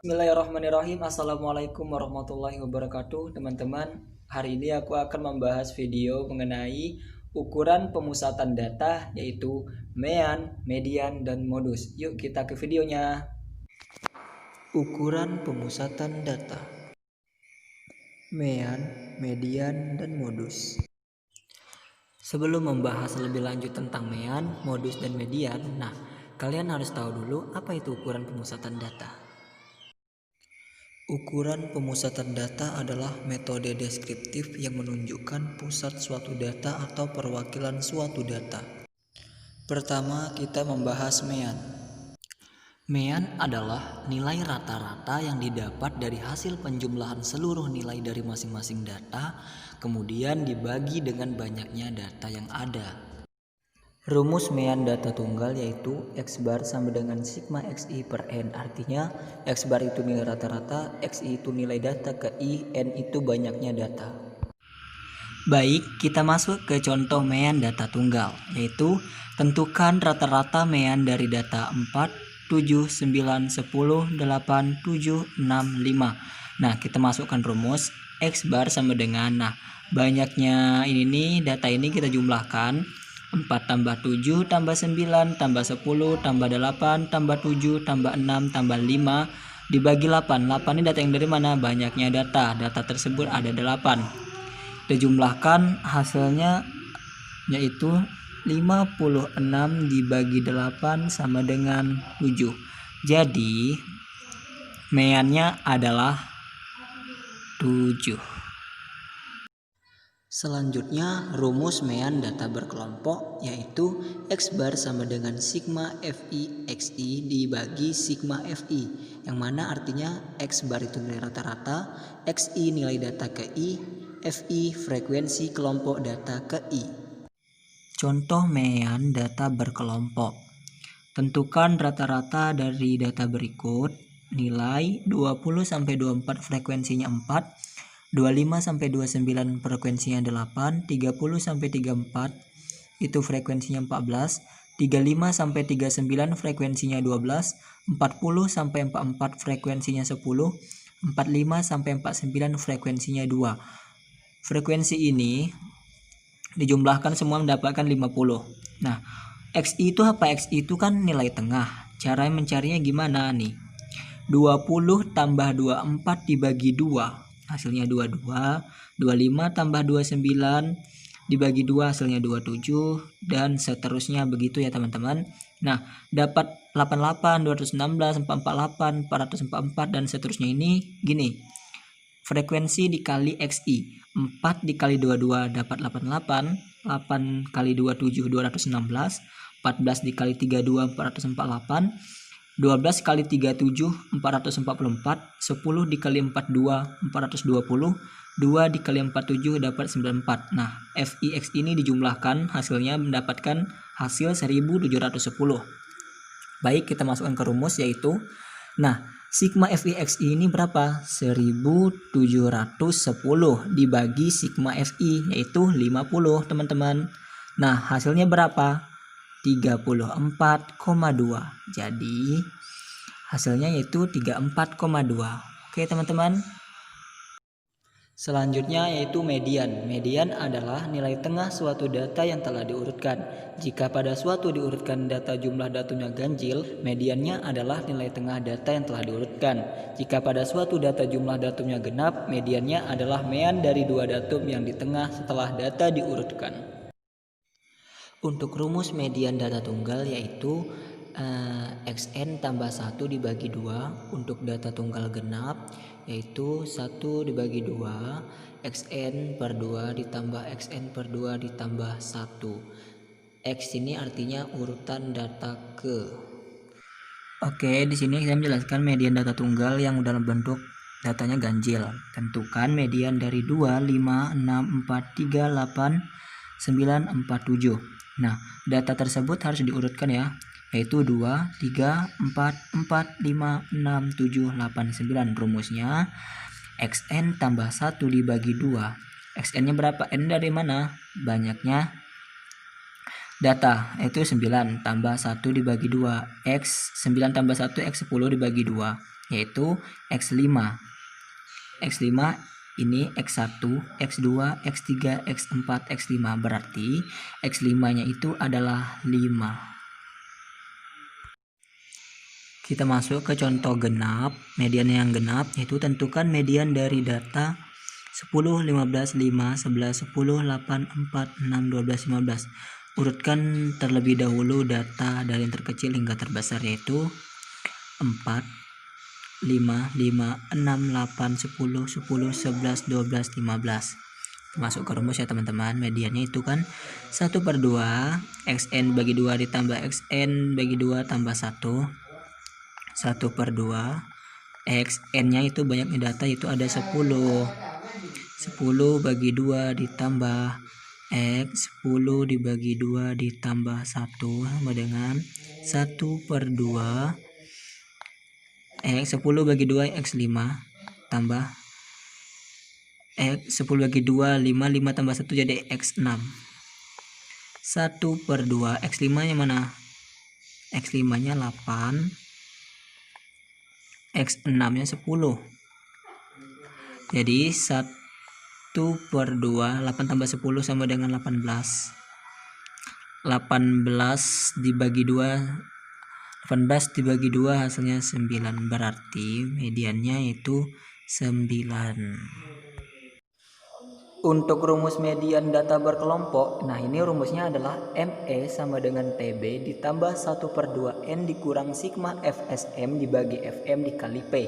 Bismillahirrahmanirrahim. Assalamualaikum warahmatullahi wabarakatuh, teman-teman. Hari ini aku akan membahas video mengenai ukuran pemusatan data, yaitu mean, median, dan modus. Yuk kita ke videonya. Ukuran pemusatan data, mean, median, dan modus. Sebelum membahas lebih lanjut tentang mean, modus, dan median, kalian harus tahu dulu apa itu ukuran pemusatan data. Ukuran pemusatan data adalah metode deskriptif yang menunjukkan pusat suatu data atau perwakilan suatu data. Pertama, kita membahas mean. Mean adalah nilai rata-rata yang didapat dari hasil penjumlahan seluruh nilai dari masing-masing data, kemudian dibagi dengan banyaknya data yang ada. Rumus mean data tunggal yaitu X bar sama dengan sigma XI per N. Artinya X bar itu nilai rata-rata, XI itu nilai data ke I, N itu banyaknya data. Baik, kita masuk ke contoh mean data tunggal, yaitu tentukan rata-rata mean dari data 4, 7, 9, 10, 8, 7, 6, 5. Kita masukkan rumus X bar sama dengan, banyaknya ini nih, data ini kita jumlahkan. 4 tambah 7 tambah 9 tambah 10 tambah 8 tambah 7 tambah 6 tambah 5 dibagi 8. 8 ini data yang dari mana? Banyaknya data. Data tersebut ada 8. Kita jumlahkan hasilnya yaitu 56 dibagi 8 sama dengan 7. Jadi meannya adalah 7. Selanjutnya rumus mean data berkelompok yaitu X bar sama dengan sigma FI XI dibagi sigma FI, yang mana artinya X bar itu nilai rata-rata, XI nilai data ke I, FI frekuensi kelompok data ke I. Contoh mean data berkelompok. Tentukan rata-rata dari data berikut. Nilai 20-24 frekuensinya 4, 25-29 frekuensinya 8, 30-34 itu frekuensinya 14, 35-39 frekuensinya 12, 40-44 frekuensinya 10, 45-49 frekuensinya 2. Frekuensi ini dijumlahkan semua mendapatkan 50. XI itu apa? XI itu kan nilai tengah. Cara mencarinya gimana nih? 20 tambah 24 dibagi 2 hasilnya 22, 25 tambah 29 dibagi 2 hasilnya 27, dan seterusnya begitu ya teman-teman. Dapat 88, 216, 448, 444 dan seterusnya. Ini gini, frekuensi dikali XI, 4 dikali 22 dapat 88, 8 kali 27 216, 14 dikali 32 448, 12 kali 37 444, 10 dikali 42 420, 2 dikali 47 dapat 94. FIX ini dijumlahkan hasilnya mendapatkan hasil 1710. Baik, kita masukkan ke rumus yaitu sigma FIX ini berapa? 1710 dibagi sigma FI yaitu 50 teman-teman. Hasilnya berapa? 34,2. Jadi hasilnya yaitu 34,2. Oke teman-teman. Selanjutnya yaitu median. Median adalah nilai tengah suatu data yang telah diurutkan. Jika pada suatu diurutkan data jumlah datumnya ganjil, mediannya adalah nilai tengah data yang telah diurutkan. Jika pada suatu data jumlah datumnya genap, mediannya adalah mean dari dua datum yang di tengah setelah data diurutkan. Untuk rumus median data tunggal yaitu XN tambah 1 dibagi 2. Untuk data tunggal genap yaitu 1 dibagi 2, XN per 2 ditambah XN per 2 ditambah 1. X ini artinya urutan data ke. Oke, di sini saya menjelaskan median data tunggal yang dalam bentuk datanya ganjil. Tentukan median dari 2, 5, 6, 4, 3, 8, 9, 4, 7. Data tersebut harus diurutkan ya, yaitu 2, 3, 4, 4, 5, 6, 7, 8, 9. Rumusnya XN tambah 1 dibagi 2. XN nya berapa? N dari mana? Banyaknya data, yaitu 9 tambah 1 dibagi 2. X 9 tambah 1 X 10 dibagi 2. yaitu X5. X5 ini X1, X2, X3, X4, X5. Berarti X5-nya itu adalah 5. Kita masuk ke contoh genap. Median yang genap yaitu tentukan median dari data 10, 15, 5, 11, 10, 8, 4, 6, 12, 15. Urutkan terlebih dahulu data dari yang terkecil hingga terbesar, yaitu 4, 5, 5, 6, 8, 10, 10, 11, 12, 15. Masuk ke rumus ya teman-teman. Mediannya itu kan 1/2 xn bagi 2 ditambah xn bagi 2 tambah 1. 1/2 xn nya itu banyaknya data, itu ada 10. 10 bagi 2 ditambah x 10 dibagi 2 ditambah 1 sama dengan 1/2 X 10 bagi 2 X5 tambah X 10 bagi 2 5 5 tambah 1 jadi X6. 1/2 X5 nya mana? X5 nya 8, X6 nya 10. Jadi 1/2 8 tambah 10 sama dengan 18. 18 dibagi 2 18 dibagi 2 hasilnya 9, berarti mediannya itu 9. Untuk rumus median data berkelompok, nah ini rumusnya adalah ME sama dengan TB ditambah 1/2N dikurang sigma FSM dibagi FM dikali P.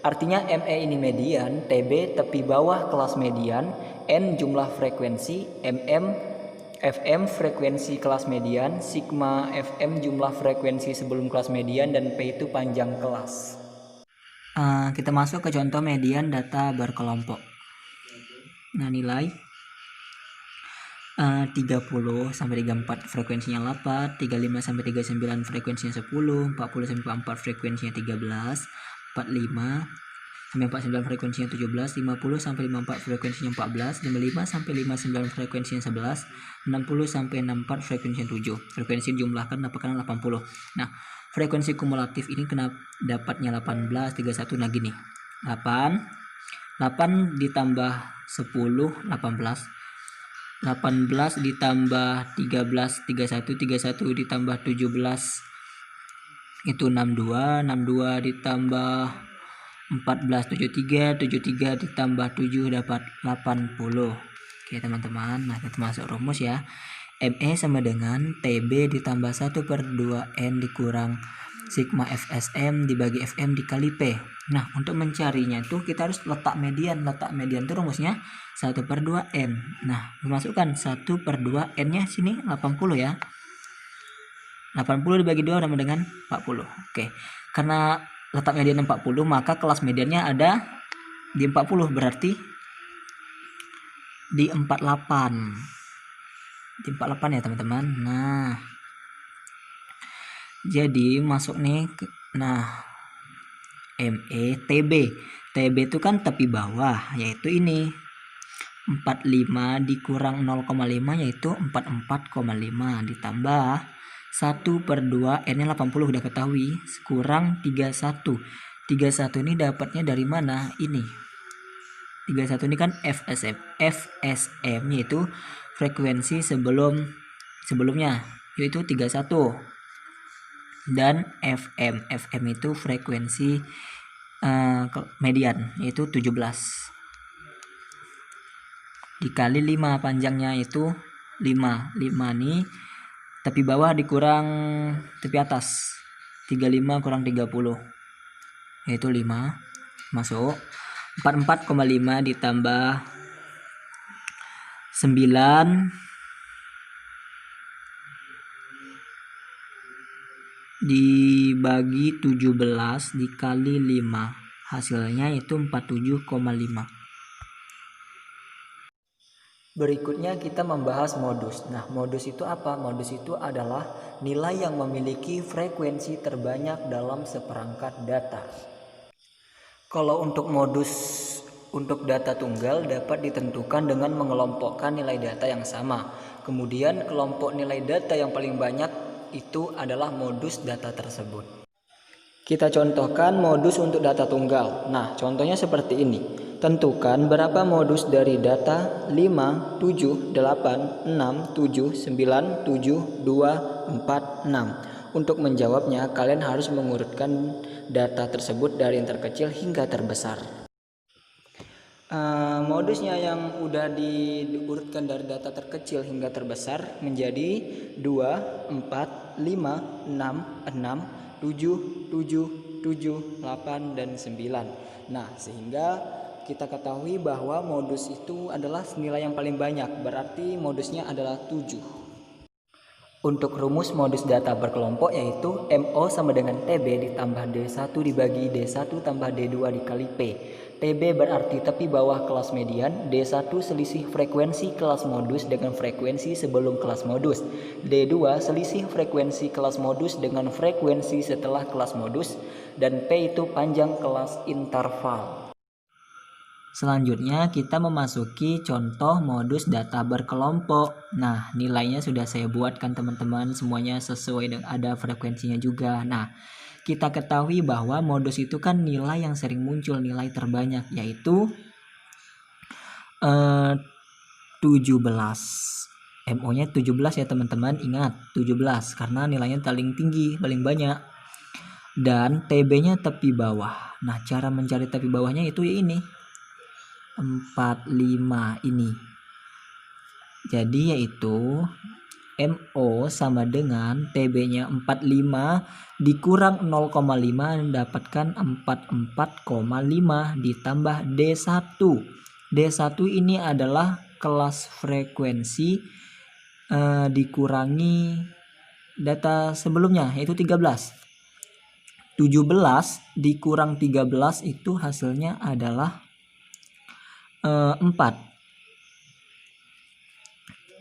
Artinya ME ini median, TB tepi bawah kelas median, N jumlah frekuensi, FM frekuensi kelas median, sigma FM jumlah frekuensi sebelum kelas median, dan P itu panjang kelas. Kita masuk ke contoh median data berkelompok. Nah, nilai 30 sampai 34 frekuensinya 8, 35 sampai 39 frekuensinya 10, 40 sampai 44 frekuensinya 13, 45 sampai 49 frekuensinya 17, 50 sampai 54 frekuensinya 14, 55 sampai 59 frekuensinya 11, 60 sampai 64 frekuensinya 7. Frekuensi dijumlahkan dapatkan 80. Nah, frekuensi kumulatif ini kenapa dapatnya 18, 31. Nah gini, 8 ditambah 10 18, 18 ditambah 13 31, 31 ditambah 17 itu 62, 62 ditambah 14 73, 73 ditambah 7 dapat 80. Oke teman-teman, nah kita masuk rumus ya. ME sama dengan TB ditambah 1/2N dikurang sigma FSM dibagi FM dikali P. Nah, untuk mencarinya itu kita harus letak median. Letak median itu rumusnya 1/2N. Nah, memasukkan 1/2N nya sini 80 ya. 80 dibagi 2 sama dengan 40. Oke. Karena letak median 40, maka kelas mediannya ada di 40, berarti di 48. Di 48 ya teman-teman. Nah, jadi masuk nih nah ME TB. TB itu kan tepi bawah, yaitu ini 45 dikurang 0,5 yaitu 44,5 ditambah 1/2 N nya 80 udah ketahui, kurang 31. 31 ini dapatnya dari mana? Ini 31 ini kan FSM yaitu frekuensi sebelumnya yaitu 31, dan FM itu frekuensi median yaitu 17 dikali 5, panjangnya itu 5 nih tepi bawah dikurang tepi atas, 35 kurang 30 yaitu 5. Masuk 44,5 ditambah 9 dibagi 17 dikali 5, hasilnya itu 47,5. Berikutnya kita membahas modus. Nah, modus itu apa? Modus itu adalah nilai yang memiliki frekuensi terbanyak dalam seperangkat data. Kalau untuk modus untuk data tunggal dapat ditentukan dengan mengelompokkan nilai data yang sama. Kemudian kelompok nilai data yang paling banyak itu adalah modus data tersebut. Kita contohkan modus untuk data tunggal. Nah, contohnya seperti ini. Tentukan berapa modus dari data 5, 7, 8, 6, 7, 9, 7, 2, 4, 6. Untuk menjawabnya, kalian harus mengurutkan data tersebut dari yang terkecil hingga terbesar. Modusnya yang udah diurutkan dari data terkecil hingga terbesar menjadi 2, 4, 5, 6, 6, 7, 7, 7, 8, dan 9. Nah, sehingga kita ketahui bahwa modus itu adalah nilai yang paling banyak, berarti modusnya adalah 7. Untuk rumus modus data berkelompok yaitu MO sama dengan TB ditambah D1 dibagi D1 tambah D2 dikali P. TB berarti tepi bawah kelas median, D1 selisih frekuensi kelas modus dengan frekuensi sebelum kelas modus, D2 selisih frekuensi kelas modus dengan frekuensi setelah kelas modus, dan P itu panjang kelas interval. Selanjutnya kita memasuki contoh modus data berkelompok. Nah, nilainya sudah saya buatkan teman-teman, semuanya sesuai dengan ada frekuensinya juga. Nah, kita ketahui bahwa modus itu kan nilai yang sering muncul, nilai terbanyak yaitu 17. MO-nya 17 ya teman-teman, ingat 17 karena nilainya paling tinggi, paling banyak. Dan TB-nya tepi bawah. Nah, cara mencari tepi bawahnya itu ya ini. 45 ini. Jadi yaitu MO sama dengan TB-nya 45 dikurang 0,5 mendapatkan 44,5 ditambah D1. D1 ini adalah kelas frekuensi dikurangi data sebelumnya yaitu 13. 17 dikurang 13 itu hasilnya adalah 4.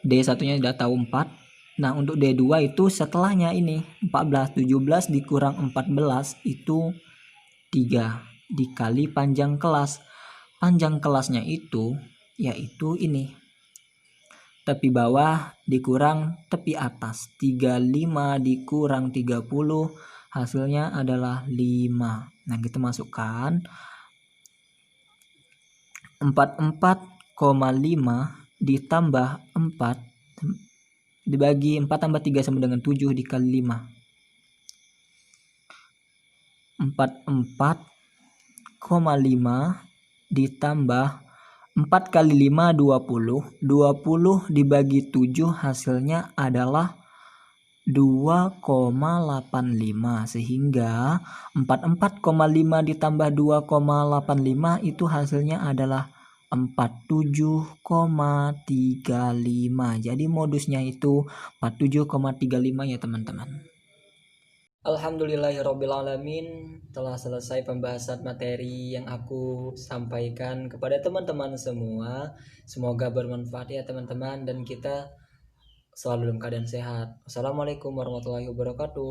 D1-nya udah tahu 4. Nah, untuk D2 itu setelahnya ini 14. 17 dikurang 14 itu 3 dikali panjang kelas. Panjang kelasnya itu yaitu ini. Tepi bawah dikurang tepi atas. 35 dikurang 30 hasilnya adalah 5. Nah, kita masukkan 44,5 ditambah 4 dibagi 4 tambah 3 sama dengan 7 dikali 5. 44,5 ditambah 4 kali 5 20. 20 dibagi 7 hasilnya adalah 2,85 sehingga 44,5 ditambah 2,85 itu hasilnya adalah 47,35. Jadi modusnya itu 47,35 ya teman-teman. Alhamdulillahirrabbilalamin, telah selesai pembahasan materi yang aku sampaikan kepada teman-teman semua. Semoga bermanfaat ya teman-teman dan kita selalu dalam keadaan sehat. Wassalamualaikum warahmatullahi wabarakatuh.